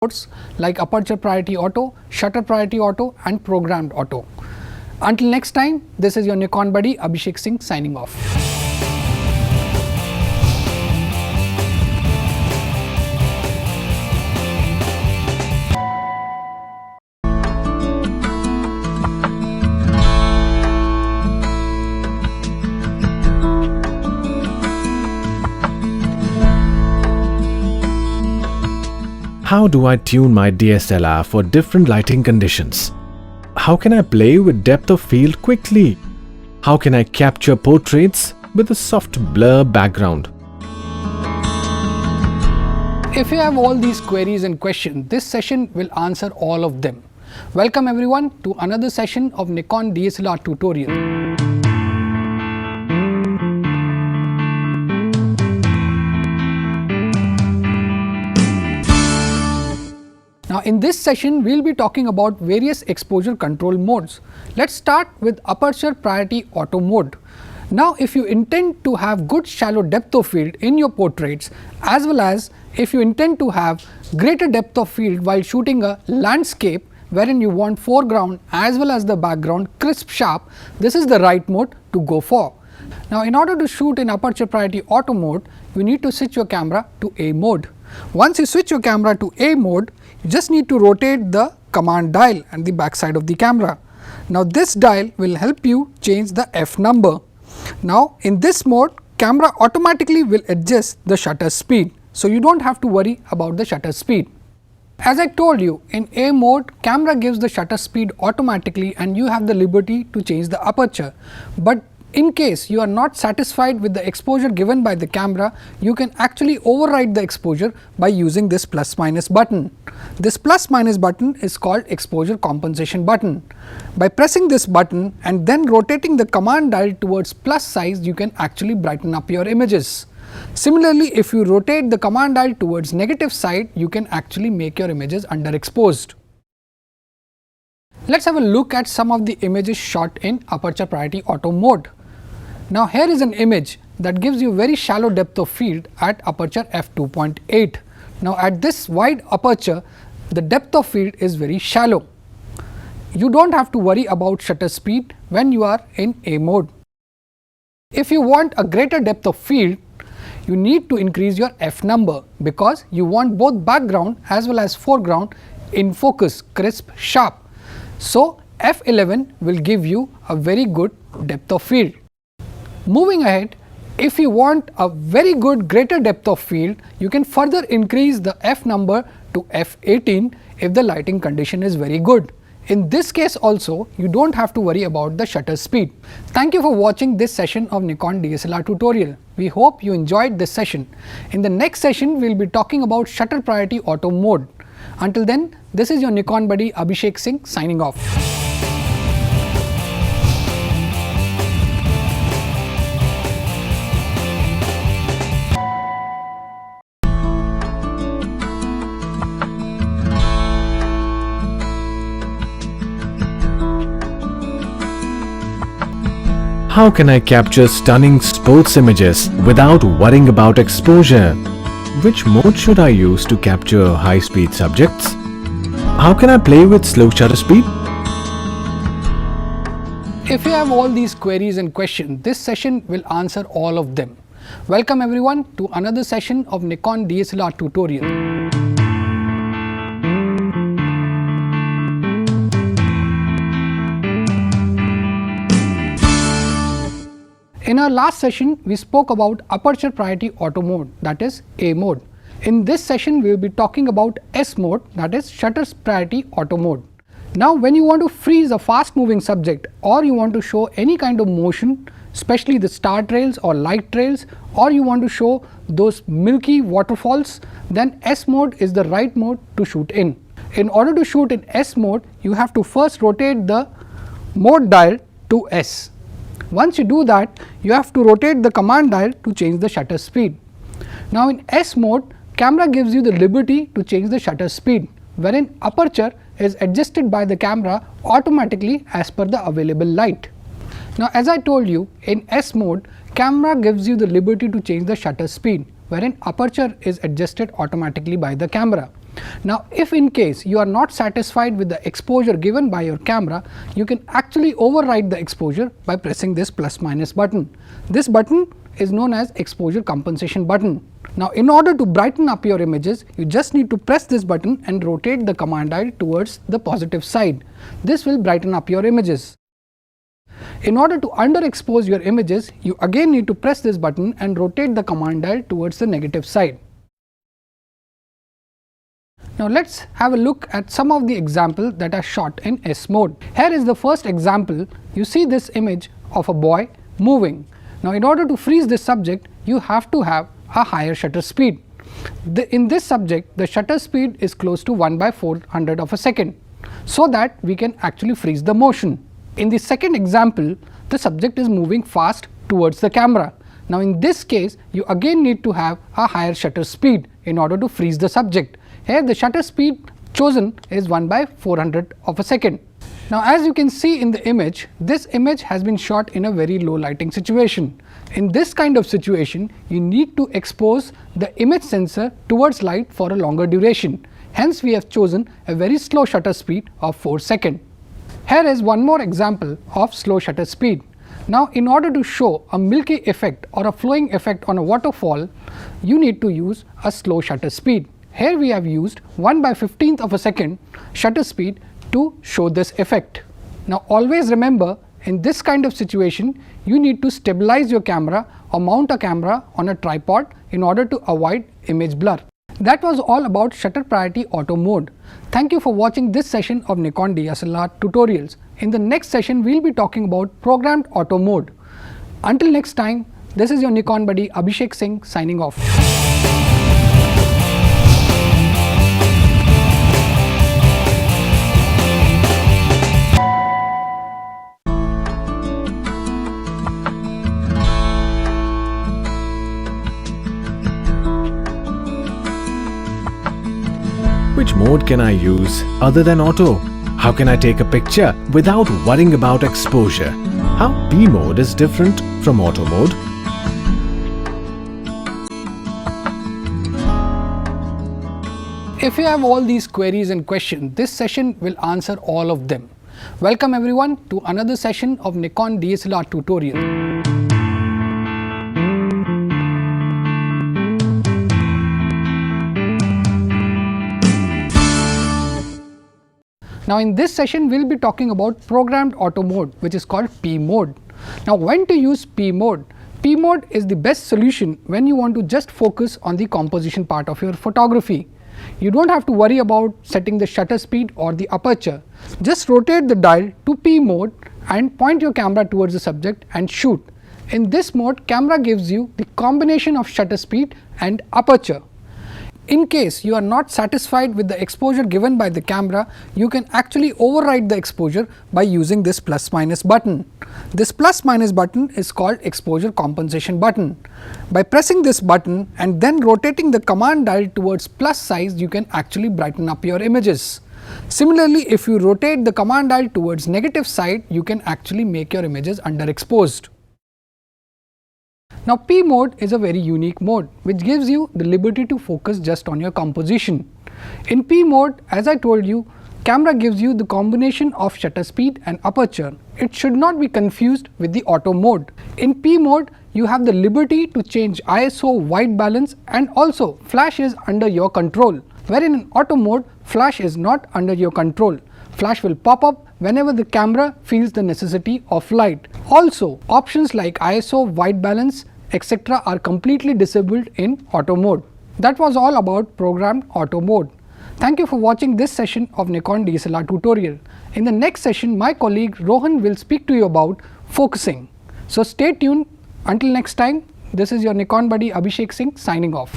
modes like aperture priority auto, shutter priority auto and programmed auto. Until next time, this is your Nikon buddy Abhishek Singh signing off. How do I tune my DSLR for different lighting conditions? How can I play with depth of field quickly? How can I capture portraits with a soft blur background? If you have all these queries and questions, this session will answer all of them. Welcome everyone to another session of Nikon DSLR tutorial. Now in this session, we will be talking about various exposure control modes. Let's start with aperture priority auto mode. Now if you intend to have good shallow depth of field in your portraits, as well as if you intend to have greater depth of field while shooting a landscape wherein you want foreground as well as the background crisp sharp, this is the right mode to go for. Now in order to shoot in aperture priority auto mode, you need to switch your camera to A mode. Once you switch your camera to A mode, you just need to rotate the command dial and the back side of the camera. Now this dial will help you change the f number. Now in this mode, camera automatically will adjust the shutter speed, so you don't have to worry about the shutter speed. As I told you, in A mode, camera gives the shutter speed automatically and you have the liberty to change the aperture. But in case you are not satisfied with the exposure given by the camera, you can actually override the exposure by using this plus minus button. This plus minus button is called exposure compensation button. By pressing this button and then rotating the command dial towards plus size, you can actually brighten up your images. Similarly, if you rotate the command dial towards negative side, you can actually make your images underexposed. Let's have a look at some of the images shot in aperture priority auto mode. Now here is an image that gives you very shallow depth of field at aperture f2.8. Now at this wide aperture, the depth of field is very shallow. You don't have to worry about shutter speed when you are in A mode. If you want a greater depth of field, you need to increase your f number because you want both background as well as foreground in focus, crisp, sharp. So f11 will give you a very good depth of field. Moving ahead, if you want a very good greater depth of field, you can further increase the f number to f18 if the lighting condition is very good. In this case also, you don't have to worry about the shutter speed. Thank you for watching this session of Nikon DSLR tutorial. We hope you enjoyed this session. In the next session, we will be talking about shutter priority auto mode. Until then, this is your Nikon buddy Abhishek Singh signing off. How can I capture stunning sports images without worrying about exposure? Which mode should I use to capture high-speed subjects? How can I play with slow shutter speed? If you have all these queries and questions, this session will answer all of them. Welcome everyone to another session of Nikon DSLR tutorial. In our last session, we spoke about aperture priority auto mode, that is A mode. In this session, we will be talking about S mode, that is shutter priority auto mode. Now when you want to freeze a fast moving subject or you want to show any kind of motion, especially the star trails or light trails, or you want to show those milky waterfalls, then S mode is the right mode to shoot in. In order to shoot in S mode, you have to first rotate the mode dial to S. Once you do that, you have to rotate the command dial to change the shutter speed. Now in S mode, camera gives you the liberty to change the shutter speed, wherein aperture is adjusted by the camera automatically as per the available light. Now as I told you, in S mode, camera gives you the liberty to change the shutter speed, wherein aperture is adjusted automatically by the camera. Now, if in case you are not satisfied with the exposure given by your camera, you can actually override the exposure by pressing this plus minus button. This button is known as exposure compensation button. Now, in order to brighten up your images, you just need to press this button and rotate the command dial towards the positive side. This will brighten up your images. In order to underexpose your images, you again need to press this button and rotate the command dial towards the negative side. Now, let us have a look at some of the examples that are shot in S mode. Here is the first example. You see this image of a boy moving. Now, in order to freeze this subject, you have to have a higher shutter speed. In this subject, the shutter speed is close to 1/400 of a second, so that we can actually freeze the motion. In the second example, the subject is moving fast towards the camera. Now, in this case, you again need to have a higher shutter speed in order to freeze the subject. Here the shutter speed chosen is 1/400 of a second. Now, as you can see in the image, this image has been shot in a very low lighting situation. In this kind of situation, you need to expose the image sensor towards light for a longer duration. Hence, we have chosen a very slow shutter speed of 4 seconds. Here is one more example of slow shutter speed. Now, in order to show a milky effect or a flowing effect on a waterfall, you need to use a slow shutter speed. Here we have used 1/15th of a second shutter speed to show this effect. Now, always remember, in this kind of situation, you need to stabilize your camera or mount a camera on a tripod in order to avoid image blur. That was all about shutter priority auto mode. Thank you for watching this session of Nikon DSLR tutorials. In the next session, we will be talking about programmed auto mode. Until next time, this is your Nikon buddy Abhishek Singh signing off. Which mode can I use other than auto? How can I take a picture without worrying about exposure? How P mode is different from auto mode? If you have all these queries and questions, this session will answer all of them. Welcome everyone to another session of Nikon DSLR tutorial. Now, in this session, we will be talking about programmed auto mode, which is called P mode. Now, when to use P mode? P mode is the best solution when you want to just focus on the composition part of your photography. You don't have to worry about setting the shutter speed or the aperture. Just rotate the dial to P mode and point your camera towards the subject and shoot. In this mode, camera gives you the combination of shutter speed and aperture. In case you are not satisfied with the exposure given by the camera, you can actually override the exposure by using this plus minus button. This plus minus button is called exposure compensation button. By pressing this button and then rotating the command dial towards plus size, you can actually brighten up your images. Similarly, if you rotate the command dial towards negative side, you can actually make your images underexposed. Now, P mode is a very unique mode which gives you the liberty to focus just on your composition. In P mode, as I told you, camera gives you the combination of shutter speed and aperture. It should not be confused with the auto mode. In P mode, you have the liberty to change ISO, white balance, and also flash is under your control, wherein in auto mode, flash is not under your control. Flash will pop up whenever the camera feels the necessity of light. Also, options like ISO, white balance, etc. are completely disabled in auto mode. That was all about programmed auto mode. Thank you for watching this session of Nikon DSLR tutorial. In the next session, my colleague Rohan will speak to you about focusing. So stay tuned. Until next time, this is your Nikon buddy Abhishek Singh signing off.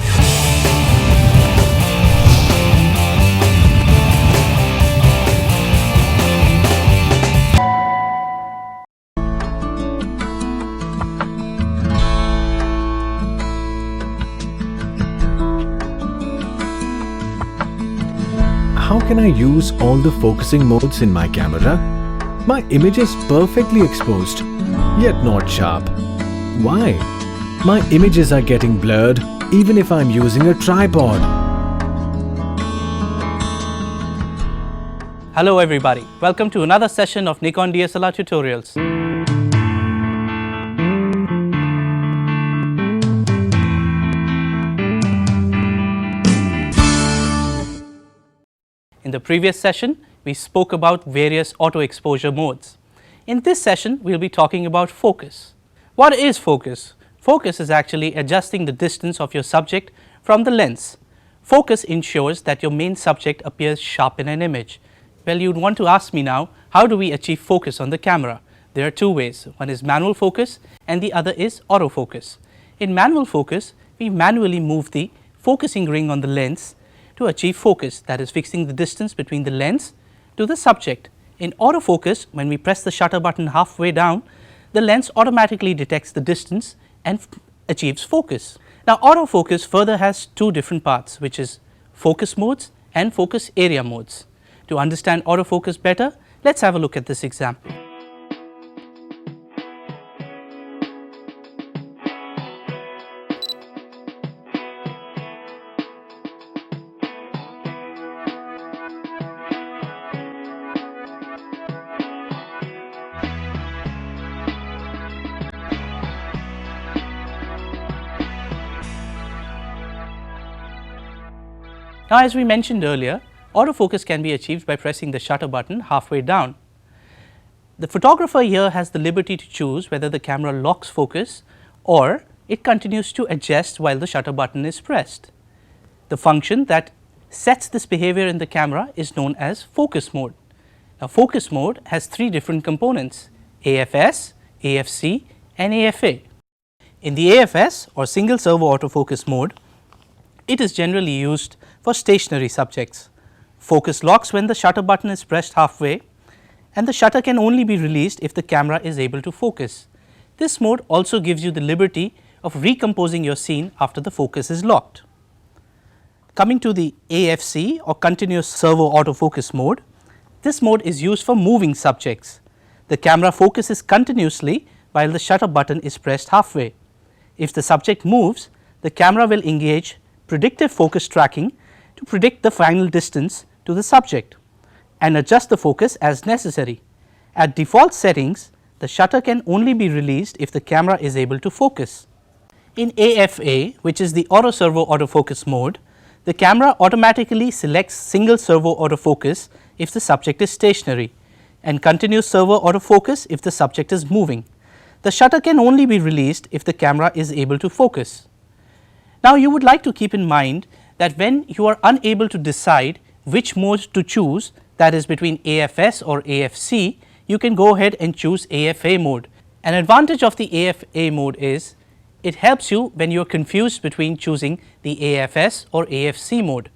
How can I use all the focusing modes in my camera? My image is perfectly exposed, yet not sharp. Why? My images are getting blurred even if I'm using a tripod. Hello everybody, welcome to another session of Nikon DSLR tutorials. In the previous session, we spoke about various auto exposure modes. In this session, we will be talking about focus. What is focus? Focus is actually adjusting the distance of your subject from the lens. Focus ensures that your main subject appears sharp in an image. Well, you would want to ask me now, how do we achieve focus on the camera? There are two ways. One is manual focus and the other is autofocus. In manual focus, we manually move the focusing ring on the lens to achieve focus, that is fixing the distance between the lens to the subject. In autofocus, when we press the shutter button halfway down, the lens automatically detects the distance and achieves focus. Now, autofocus further has two different parts, which is focus modes and focus area modes. To understand autofocus better, let's have a look at this example. Now, as we mentioned earlier, autofocus can be achieved by pressing the shutter button halfway down. The photographer here has the liberty to choose whether the camera locks focus or it continues to adjust while the shutter button is pressed. The function that sets this behavior in the camera is known as focus mode. Now, focus mode has three different components: AFS, AFC and AFA. In the AFS or single servo autofocus mode, it is generally used for stationary subjects. Focus locks when the shutter button is pressed halfway, and the shutter can only be released if the camera is able to focus. This mode also gives you the liberty of recomposing your scene after the focus is locked. Coming to the AFC or continuous servo autofocus mode, this mode is used for moving subjects. The camera focuses continuously while the shutter button is pressed halfway. If the subject moves, the camera will engage predictive focus tracking to predict the final distance to the subject and adjust the focus as necessary. At default settings, the shutter can only be released if the camera is able to focus. In AFA, which is the auto servo autofocus mode, the camera automatically selects single servo autofocus if the subject is stationary and continuous servo autofocus if the subject is moving. The shutter can only be released if the camera is able to focus. Now, you would like to keep in mind that when you are unable to decide which mode to choose, that is between AFS or AFC, you can go ahead and choose AFA mode. An advantage of the AFA mode is it helps you when you are confused between choosing the AFS or AFC mode.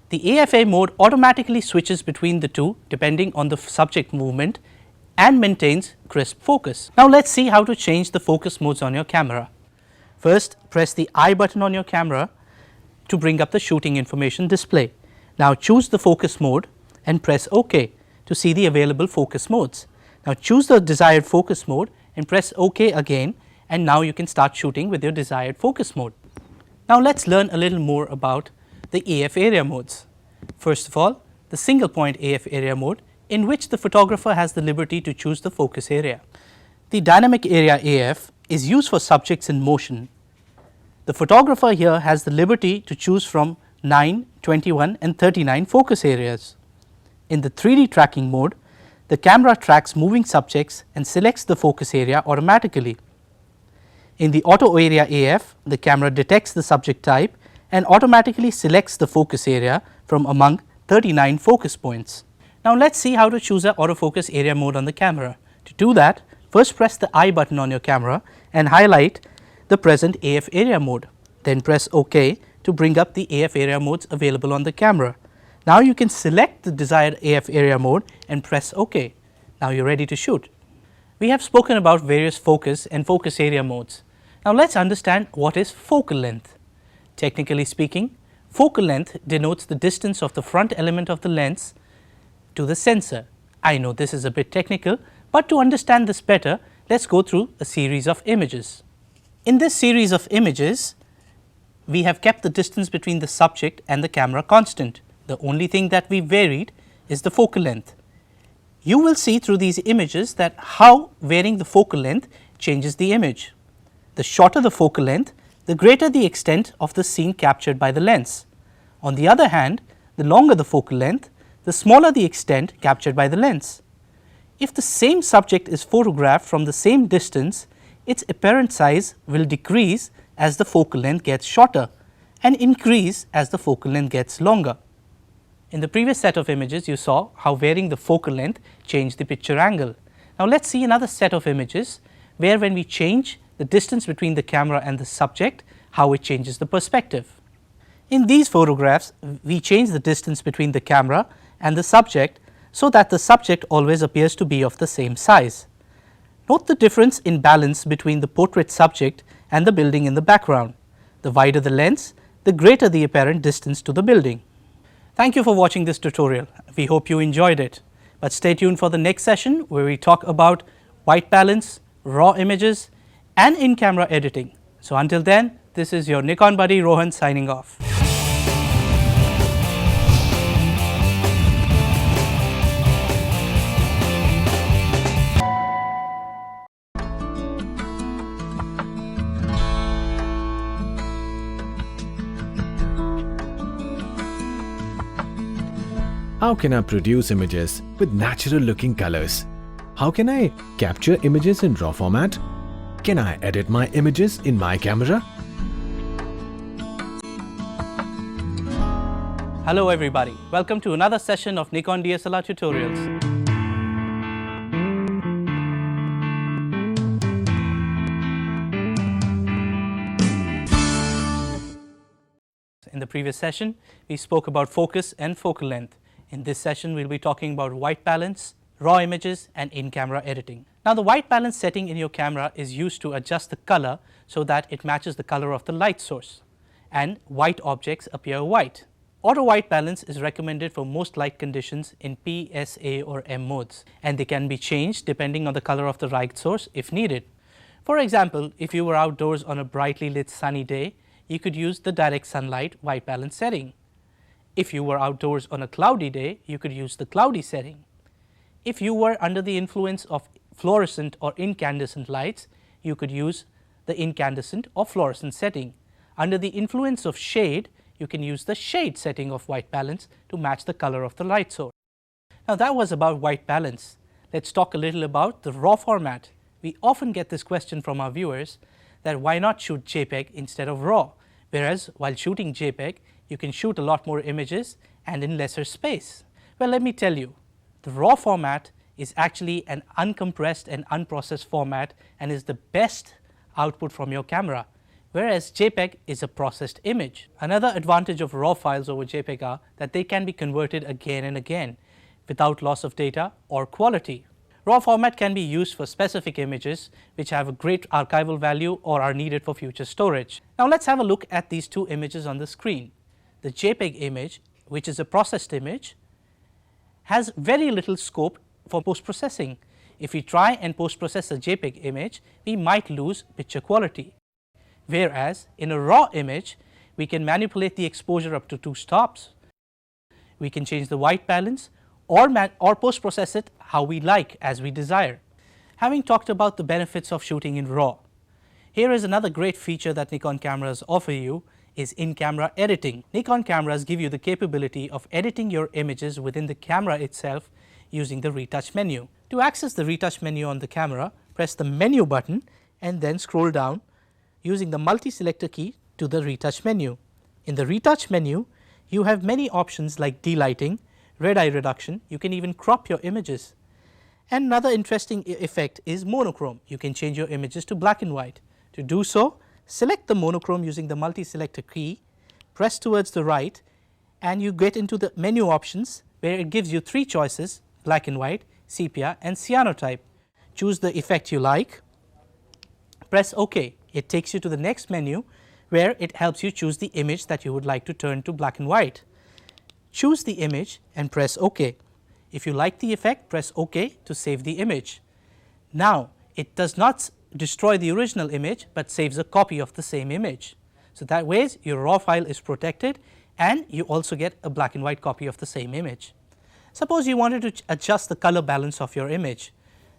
The AFA mode automatically switches between the two depending on the subject movement and maintains crisp focus. Now, let us see how to change the focus modes on your camera. First, press the I button on your camera to bring up the shooting information display. Now, choose the focus mode and press OK to see the available focus modes. Now, choose the desired focus mode and press OK again, and now you can start shooting with your desired focus mode. Now, let us learn a little more about the AF area modes. First of all, the single point AF area mode, in which the photographer has the liberty to choose the focus area. The dynamic area AF is used for subjects in motion. The photographer here has the liberty to choose from 9, 21 and 39 focus areas. In the 3D tracking mode, the camera tracks moving subjects and selects the focus area automatically. In the auto area AF, the camera detects the subject type and automatically selects the focus area from among 39 focus points. Now, let us see how to choose an autofocus area mode on the camera. To do that, first press the I button on your camera and highlight the present AF area mode. Then press OK to bring up the AF area modes available on the camera. Now, you can select the desired AF area mode and press OK. Now, you are ready to shoot. We have spoken about various focus and focus area modes. Now, let us understand what is focal length. Technically speaking, focal length denotes the distance of the front element of the lens to the sensor. I know this is a bit technical, but to understand this better, let us go through a series of images. In this series of images, we have kept the distance between the subject and the camera constant. The only thing that we varied is the focal length. You will see through these images that how varying the focal length changes the image. The shorter the focal length, the greater the extent of the scene captured by the lens. On the other hand, the longer the focal length, the smaller the extent captured by the lens. If the same subject is photographed from the same distance, its apparent size will decrease as the focal length gets shorter and increase as the focal length gets longer. In the previous set of images, you saw how varying the focal length changed the picture angle. Now, let us see another set of images where when we change the distance between the camera and the subject, how it changes the perspective. In these photographs, we change the distance between the camera and the subject so that the subject always appears to be of the same size. Note the difference in balance between the portrait subject and the building in the background. The wider the lens, the greater the apparent distance to the building. Thank you for watching this tutorial. We hope you enjoyed it. But stay tuned for the next session where we talk about white balance, raw images and in-camera editing. So until then, this is your Nikon buddy Rohan signing off. How can I produce images with natural looking colors? How can I capture images in RAW format? Can I edit my images in my camera? Hello everybody, welcome to another session of Nikon DSLR tutorials. In the previous session, we spoke about focus and focal length. In this session, we will be talking about white balance, raw images and in-camera editing. Now, the white balance setting in your camera is used to adjust the color so that it matches the color of the light source and white objects appear white. Auto white balance is recommended for most light conditions in P, S, A or M modes, and they can be changed depending on the color of the light source if needed. For example, if you were outdoors on a brightly lit sunny day, you could use the direct sunlight white balance setting. If you were outdoors on a cloudy day, you could use the cloudy setting. If you were under the influence of fluorescent or incandescent lights, you could use the incandescent or fluorescent setting. Under the influence of shade, you can use the shade setting of white balance to match the color of the light source. Now that was about white balance. Let's talk a little about the raw format. We often get this question from our viewers that why not shoot JPEG instead of RAW, whereas while shooting JPEG, you can shoot a lot more images and in lesser space. Well, let me tell you, the RAW format is actually an uncompressed and unprocessed format and is the best output from your camera, whereas JPEG is a processed image. Another advantage of RAW files over JPEG are that they can be converted again and again without loss of data or quality. RAW format can be used for specific images which have a great archival value or are needed for future storage. Now let's have a look at these two images on the screen. The JPEG image, which is a processed image, has very little scope for post-processing. If we try and post-process a JPEG image, we might lose picture quality. Whereas in a RAW image, we can manipulate the exposure up to 2 stops. We can change the white balance or post-process it how we like, as we desire. Having talked about the benefits of shooting in RAW, here is another great feature that Nikon cameras offer you is in-camera editing. Nikon cameras give you the capability of editing your images within the camera itself using the retouch menu. To access the retouch menu on the camera, press the menu button and then scroll down using the multi-selector key to the retouch menu. In the retouch menu, you have many options like delighting, red eye reduction, you can even crop your images. And another interesting effect is monochrome. You can change your images to black and white. To do so, select the monochrome using the multi-selector key, press towards the right and you get into the menu options where it gives you 3 choices, black and white, sepia and cyanotype. Choose the effect you like, press OK. It takes you to the next menu where it helps you choose the image that you would like to turn to black and white. Choose the image and press OK. If you like the effect, press OK to save the image. Now, it does not destroy the original image but saves a copy of the same image. So that way your RAW file is protected and you also get a black and white copy of the same image. Suppose you wanted to adjust the color balance of your image.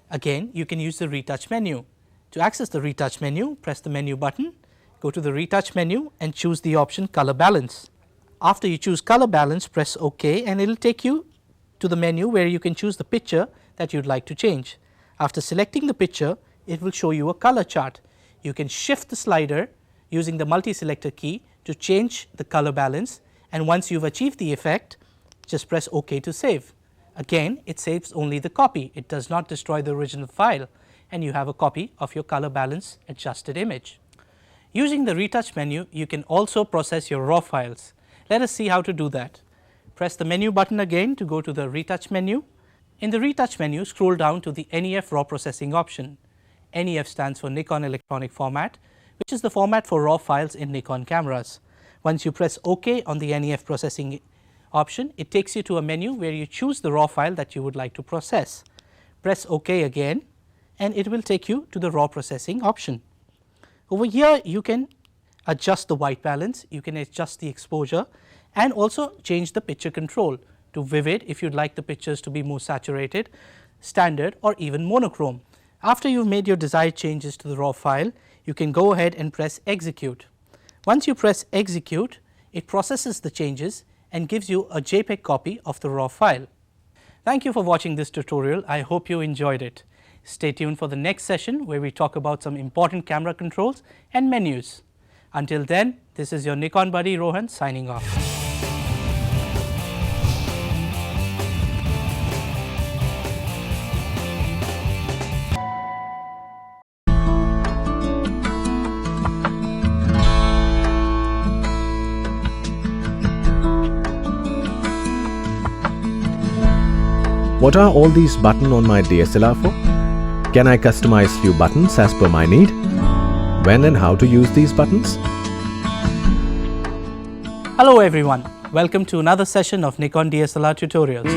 Again, you can use the retouch menu. To access the retouch menu, press the menu button, go to the retouch menu and choose the option color balance. After you choose color balance, press OK and it will take you to the menu where you can choose the picture that you would like to change. After selecting the picture, it will show you a color chart. You can shift the slider using the multi-selector key to change the color balance, and once you have achieved the effect, just press OK to save. Again, it saves only the copy, it does not destroy the original file, and you have a copy of your color balance adjusted image. Using the retouch menu, you can also process your raw files. Let us see how to do that. Press the menu button again to go to the retouch menu. In the retouch menu, scroll down to the NEF raw processing option. NEF stands for Nikon electronic format, which is the format for raw files in Nikon cameras. Once you press OK on the NEF processing option, it takes you to a menu where you choose the raw file that you would like to process. Press OK again and it will take you to the raw processing option. Over here you can adjust the white balance, you can adjust the exposure and also change the picture control to vivid if you would like the pictures to be more saturated, standard or even monochrome. After you have made your desired changes to the raw file, you can go ahead and press execute. Once you press execute, it processes the changes and gives you a JPEG copy of the raw file. Thank you for watching this tutorial. I hope you enjoyed it. Stay tuned for the next session where we talk about some important camera controls and menus. Until then, this is your Nikon buddy Rohan signing off. What are all these buttons on my DSLR for? Can I customize few buttons as per my need? When and how to use these buttons? Hello everyone, welcome to another session of Nikon DSLR tutorials.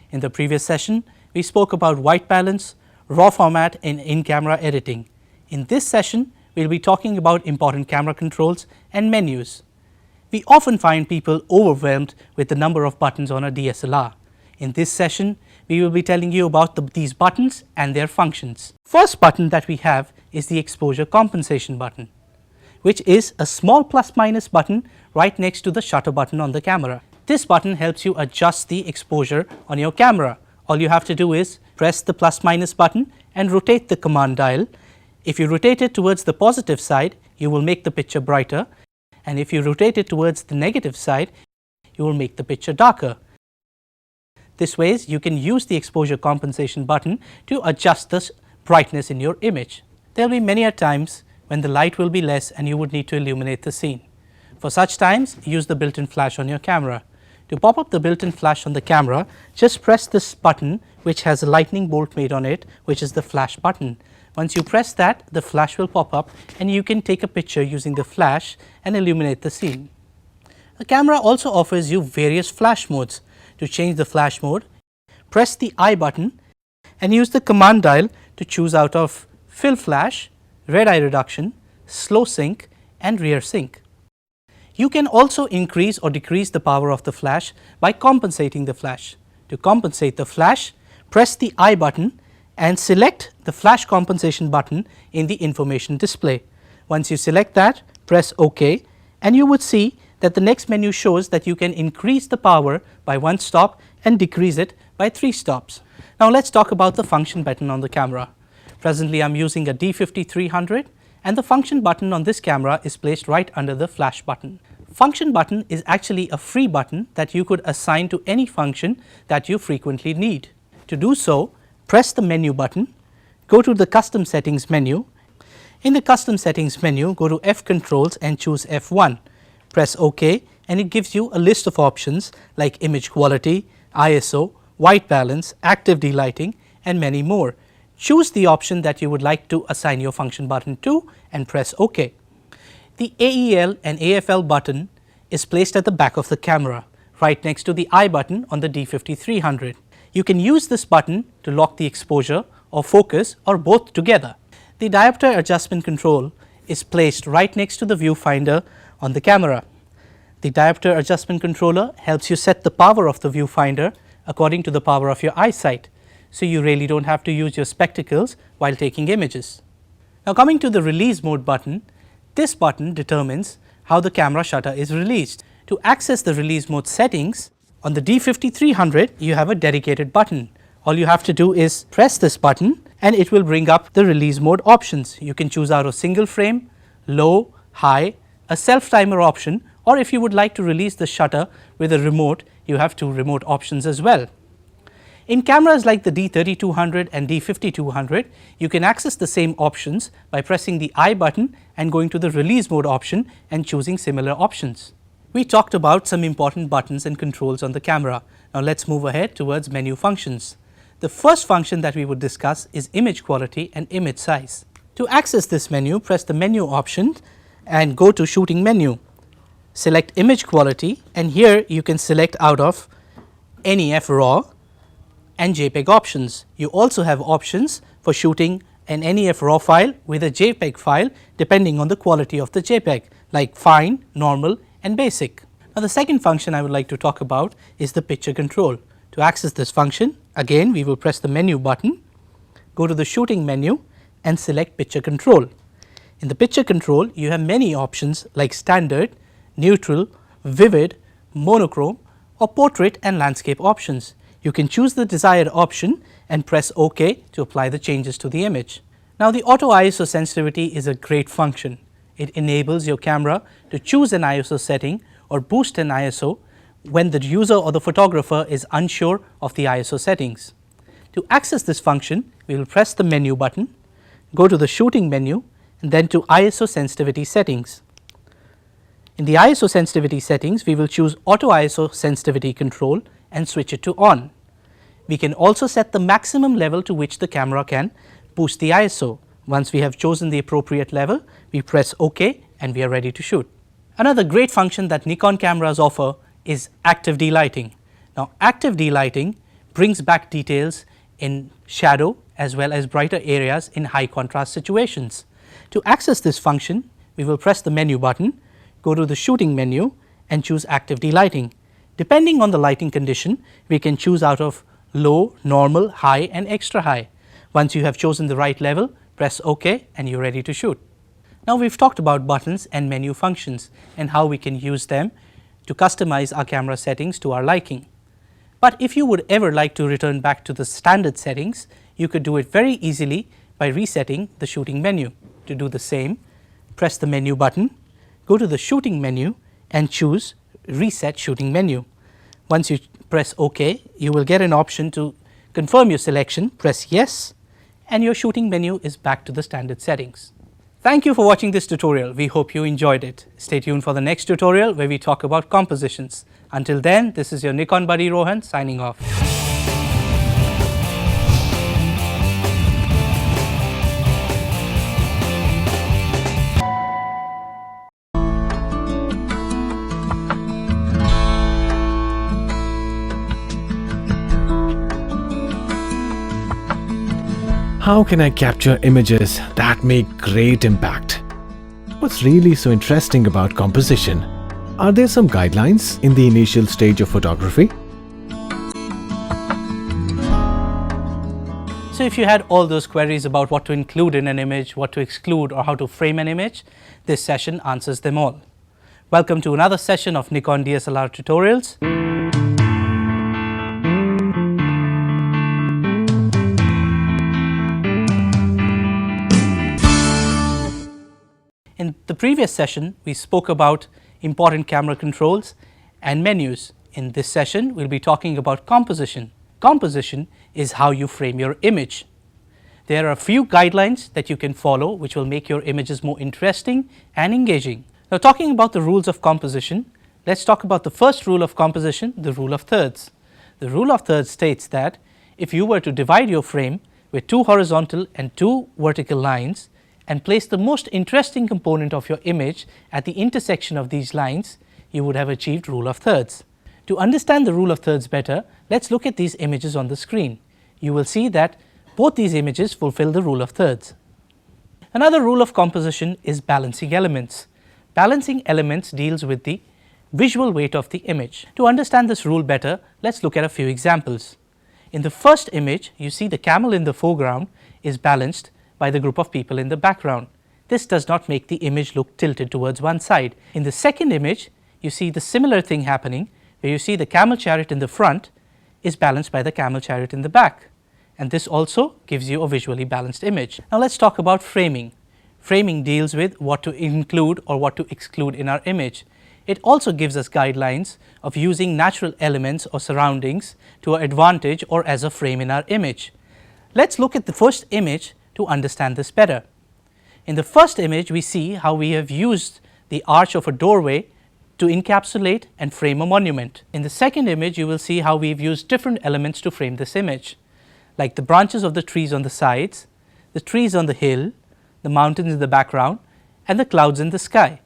In the previous session, we spoke about white balance, raw format and in-camera editing. In this session, we will be talking about important camera controls and menus. We often find people overwhelmed with the number of buttons on a DSLR. In this session, we will be telling you about these buttons and their functions. First button that we have is the exposure compensation button, which is a small plus minus button right next to the shutter button on the camera. This button helps you adjust the exposure on your camera. All you have to do is press the plus minus button and rotate the command dial. If you rotate it towards the positive side, you will make the picture brighter, and if you rotate it towards the negative side, you will make the picture darker. This way, you can use the exposure compensation button to adjust the brightness in your image. There will be many times when the light will be less and you would need to illuminate the scene. For such times, use the built-in flash on your camera. To pop up the built-in flash on the camera, just press this button which has a lightning bolt made on it, which is the flash button. Once you press that, the flash will pop up and you can take a picture using the flash and illuminate the scene. The camera also offers you various flash modes. To change the flash mode, press the I button and use the command dial to choose out of fill flash, red eye reduction, slow sync and rear sync. You can also increase or decrease the power of the flash by compensating the flash. To compensate the flash, press the I button and select the flash compensation button in the information display. Once you select that, press OK and you would see that the next menu shows that you can increase the power by 1 stop and decrease it by 3 stops. Now let's talk about the function button on the camera. Presently I am using a D50-300 and the function button on this camera is placed right under the flash button. Function button is actually a free button that you could assign to any function that you frequently need. To do so, press the menu button, go to the custom settings menu. In the custom settings menu, go to F controls and choose F1. Press OK and it gives you a list of options like image quality, ISO, white balance, active delighting and many more. Choose the option that you would like to assign your function button to and press OK. The AEL and AFL button is placed at the back of the camera, right next to the I button on the D50-300. You can use this button to lock the exposure or focus or both together. The diopter adjustment control is placed right next to the viewfinder on the camera. The diopter adjustment controller helps you set the power of the viewfinder according to the power of your eyesight, so you really don't have to use your spectacles while taking images. Now coming to the release mode button, this button determines how the camera shutter is released. To access the release mode settings, on the D5300 you have a dedicated button. All you have to do is press this button and it will bring up the release mode options. You can choose out of single frame, low, high, a self timer option, or if you would like to release the shutter with a remote, you have two remote options as well. In cameras like the D3200 and D5200, you can access the same options by pressing the I button and going to the release mode option and choosing similar options. We talked about some important buttons and controls on the camera. Now let's move ahead towards menu functions. The first function that we would discuss is image quality and image size. To access this menu, press the menu option and go to shooting menu. Select image quality, and here you can select out of NEF RAW and JPEG options. You also have options for shooting an NEF RAW file with a JPEG file depending on the quality of the JPEG, like fine, normal and basic. Now the second function I would like to talk about is the picture control. To access this function, again we will press the menu button, go to the shooting menu and select picture control. In the picture control you have many options like standard, neutral, vivid, monochrome or portrait and landscape options. You can choose the desired option and press OK to apply the changes to the image. Now the auto ISO sensitivity is a great function. It enables your camera to choose an ISO setting or boost an ISO when the user or the photographer is unsure of the ISO settings. To access this function, we will press the menu button, go to the shooting menu and then to ISO sensitivity settings. In the ISO sensitivity settings, we will choose auto ISO sensitivity control and switch it to on. We can also set the maximum level to which the camera can boost the ISO. Once we have chosen the appropriate level, we press OK and we are ready to shoot. Another great function that Nikon cameras offer is active delighting. Now active delighting brings back details in shadow as well as brighter areas in high contrast situations. To access this function, we will press the menu button, go to the shooting menu and choose active delighting. Depending on the lighting condition, we can choose out of low, normal, high and extra high. Once you have chosen the right level, press OK and you're ready to shoot. Now we've talked about buttons and menu functions and how we can use them to customize our camera settings to our liking. But if you would ever like to return back to the standard settings, you could do it very easily by resetting the shooting menu. To do the same, press the menu button, go to the shooting menu and choose reset shooting menu. Once you press OK, you will get an option to confirm your selection, press yes and your shooting menu is back to the standard settings. Thank you for watching this tutorial. We hope you enjoyed it. Stay tuned for the next tutorial where we talk about compositions. Until then, this is your Nikon buddy Rohan signing off. How can I capture images that make great impact? What's really so interesting about composition? Are there some guidelines in the initial stage of photography? So if you had all those queries about what to include in an image, what to exclude or how to frame an image, this session answers them all. Welcome to another session of Nikon DSLR tutorials. In the previous session, we spoke about important camera controls and menus. In this session, we'll be talking about composition. Composition is how you frame your image. There are a few guidelines that you can follow which will make your images more interesting and engaging. Now talking about the rules of composition, let's talk about the first rule of composition, the rule of thirds. The rule of thirds states that if you were to divide your frame with 2 horizontal and 2 vertical lines, and place the most interesting component of your image at the intersection of these lines, you would have achieved rule of thirds. To understand the rule of thirds better, let's look at these images on the screen. You will see that both these images fulfill the rule of thirds. Another rule of composition is balancing elements. Balancing elements deals with the visual weight of the image. To understand this rule better, let's look at a few examples. In the first image, you see the camel in the foreground is balanced by the group of people in the background. This does not make the image look tilted towards one side. In the second image, you see the similar thing happening, where you see the camel chariot in the front is balanced by the camel chariot in the back, and this also gives you a visually balanced image. Now let's talk about framing. Framing deals with what to include or what to exclude in our image. It also gives us guidelines of using natural elements or surroundings to our advantage or as a frame in our image. Let's look at the first image to understand this better. In the first image, we see how we have used the arch of a doorway to encapsulate and frame a monument. In the second image, you will see how we've used different elements to frame this image, like the branches of the trees on the sides, the trees on the hill, the mountains in the background, and the clouds in the sky.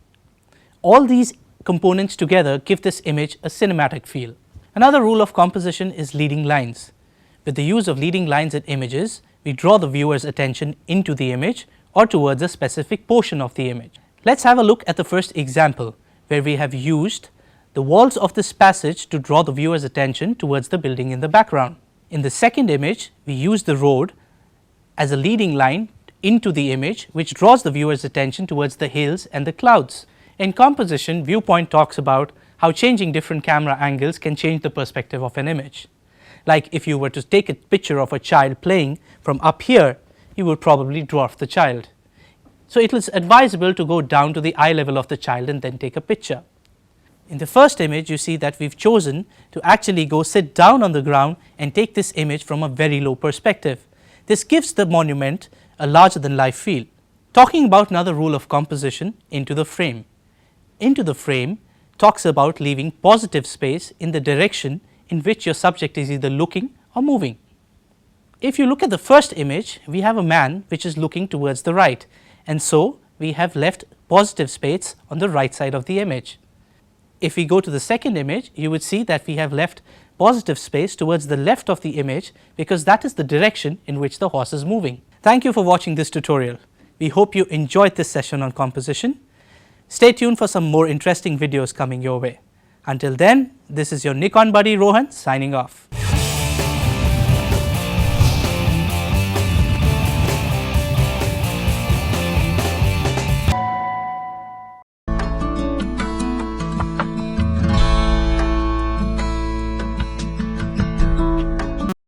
All these components together give this image a cinematic feel. Another rule of composition is leading lines. With the use of leading lines in images, we draw the viewer's attention into the image or towards a specific portion of the image. Let's have a look at the first example, where we have used the walls of this passage to draw the viewer's attention towards the building in the background. In the second image, we use the road as a leading line into the image, which draws the viewer's attention towards the hills and the clouds. In composition, viewpoint talks about how changing different camera angles can change the perspective of an image. Like if you were to take a picture of a child playing from up here, you would probably dwarf the child. So it is advisable to go down to the eye level of the child and then take a picture. In the first image, you see that we've chosen to actually go sit down on the ground and take this image from a very low perspective. This gives the monument a larger than life feel. Talking about another rule of composition, into the frame. Into the frame talks about leaving positive space in the direction in which your subject is either looking or moving. If you look at the first image, we have a man which is looking towards the right, and so we have left positive space on the right side of the image. If we go to the second image, you would see that we have left positive space towards the left of the image, because that is the direction in which the horse is moving. Thank you for watching this tutorial. We hope you enjoyed this session on composition. Stay tuned for some more interesting videos coming your way. Until then, this is your Nikon buddy Rohan signing off.